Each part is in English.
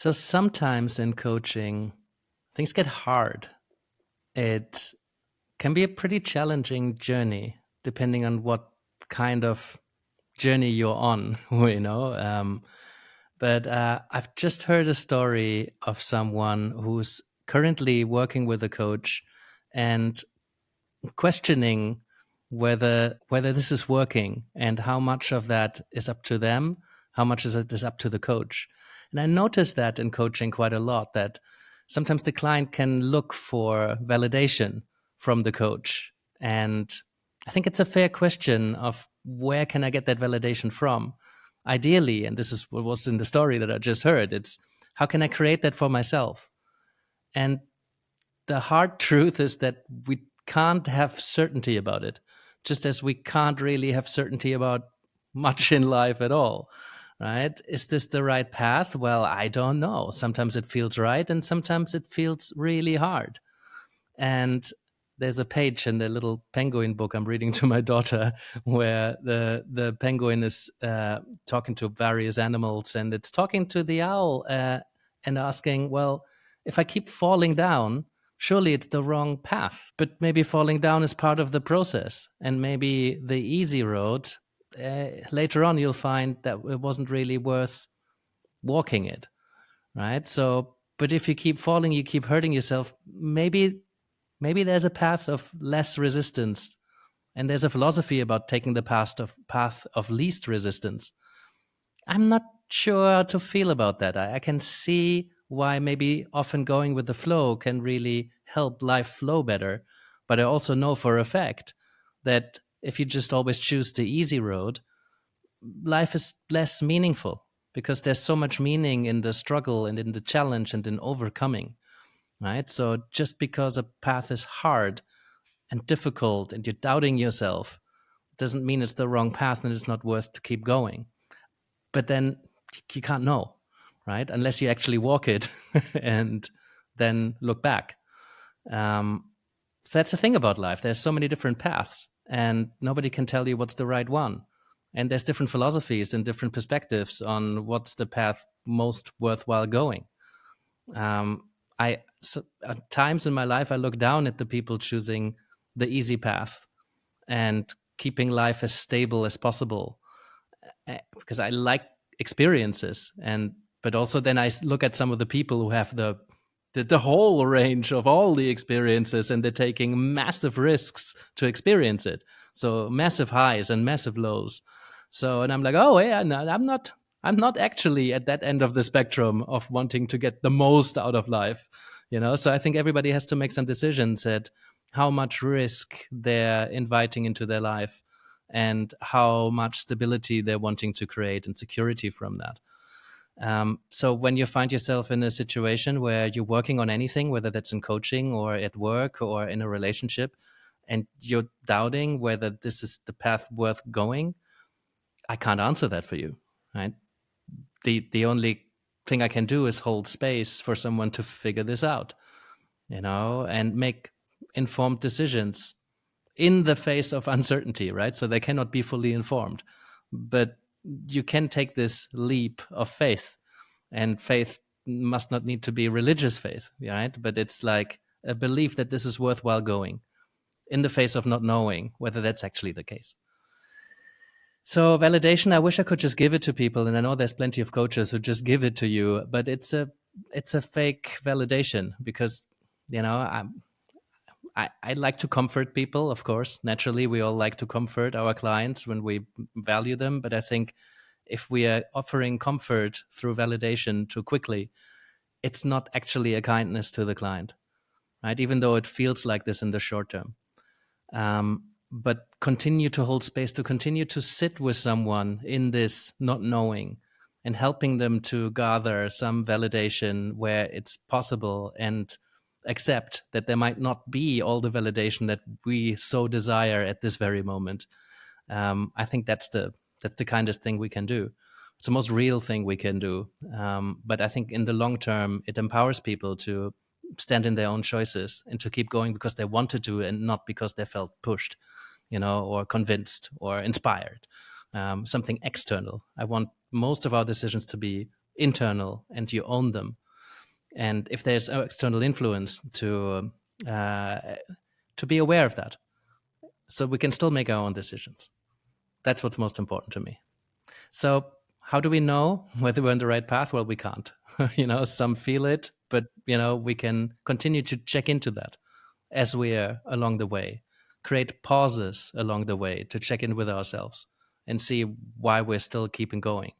So sometimes in coaching, things get hard. It can be a pretty challenging journey, depending on what kind of journey you're on, But I've just heard a story of someone who's currently working with a coach and questioning whether this is working and how much of that is up to them, how much is it is up to the coach. And I noticed that in coaching quite a lot, that sometimes the client can look for validation from the coach. And I think it's a fair question of where can I get that validation from? Ideally, and this is what was in the story that I just heard, it's how can I create that for myself? And the hard truth is that we can't have certainty about it, just as we can't really have certainty about much in life at all, right? Is this the right path? Well, I don't know. Sometimes it feels right, and sometimes it feels really hard. And there's a page in the little penguin book I'm reading to my daughter where the penguin is talking to various animals, and it's talking to the owl and asking, well, if I keep falling down, surely it's the wrong path. But maybe falling down is part of the process, and maybe the easy road, later on you'll find that it wasn't really worth walking it, right? So, but if you keep falling, you keep hurting yourself. Maybe there's a path of less resistance, and there's a philosophy about taking the path of least resistance. I'm not sure how to feel about that. I can see why maybe often going with the flow can really help life flow better. But I also know for a fact that if you just always choose the easy road, life is less meaningful because there's so much meaning in the struggle and in the challenge and in overcoming, right? So just because a path is hard and difficult and you're doubting yourself doesn't mean it's the wrong path and it's not worth to keep going. But then you can't know, right? Unless you actually walk it and then look back. So that's the thing about life. There's so many different paths, and nobody can tell you what's the right one. And there's different philosophies and different perspectives on what's the path most worthwhile going. At times in my life, I look down at the people choosing the easy path and keeping life as stable as possible because I like experiences, and but also then I look at some of the people who have the whole range of all the experiences, and they're taking massive risks to experience it. So massive highs and massive lows. So, and I'm like, oh yeah, no, I'm not actually at that end of the spectrum of wanting to get the most out of life. So I think everybody has to make some decisions at how much risk they're inviting into their life and how much stability they're wanting to create and security from that. So when you find yourself in a situation where you're working on anything, whether that's in coaching or at work or in a relationship, and you're doubting whether this is the path worth going, I can't answer that for you, right? The only thing I can do is hold space for someone to figure this out, and make informed decisions in the face of uncertainty, right? So they cannot be fully informed. But you can take this leap of faith, and faith must not need to be religious faith, right? But it's like a belief that this is worthwhile going in the face of not knowing whether that's actually the case. So validation, I wish I could just give it to people, and I know there's plenty of coaches who just give it to you, but it's a fake validation because I like to comfort people, of course. Naturally, we all like to comfort our clients when we value them. But I think if we are offering comfort through validation too quickly, it's not actually a kindness to the client, right? Even though it feels like this in the short term. But continue to hold space, to continue to sit with someone in this not knowing and helping them to gather some validation where it's possible, and accept that there might not be all the validation that we so desire at this very moment. I think that's the kindest thing we can do. It's the most real thing we can do. But I think in the long term, it empowers people to stand in their own choices and to keep going because they wanted to and not because they felt pushed, or convinced or inspired. Something external. I want most of our decisions to be internal and you own them. And if there's external influence, to be aware of that, so we can still make our own decisions. That's what's most important to me. So how do we know whether we're on the right path? Well, we can't. Some feel it, but we can continue to check into that as we are along the way. Create pauses along the way to check in with ourselves and see why we're still keeping going.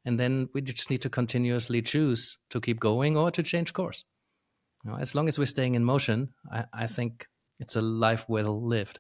And then we just need to continuously choose to keep going or to change course. As long as we're staying in motion, I think it's a life well lived.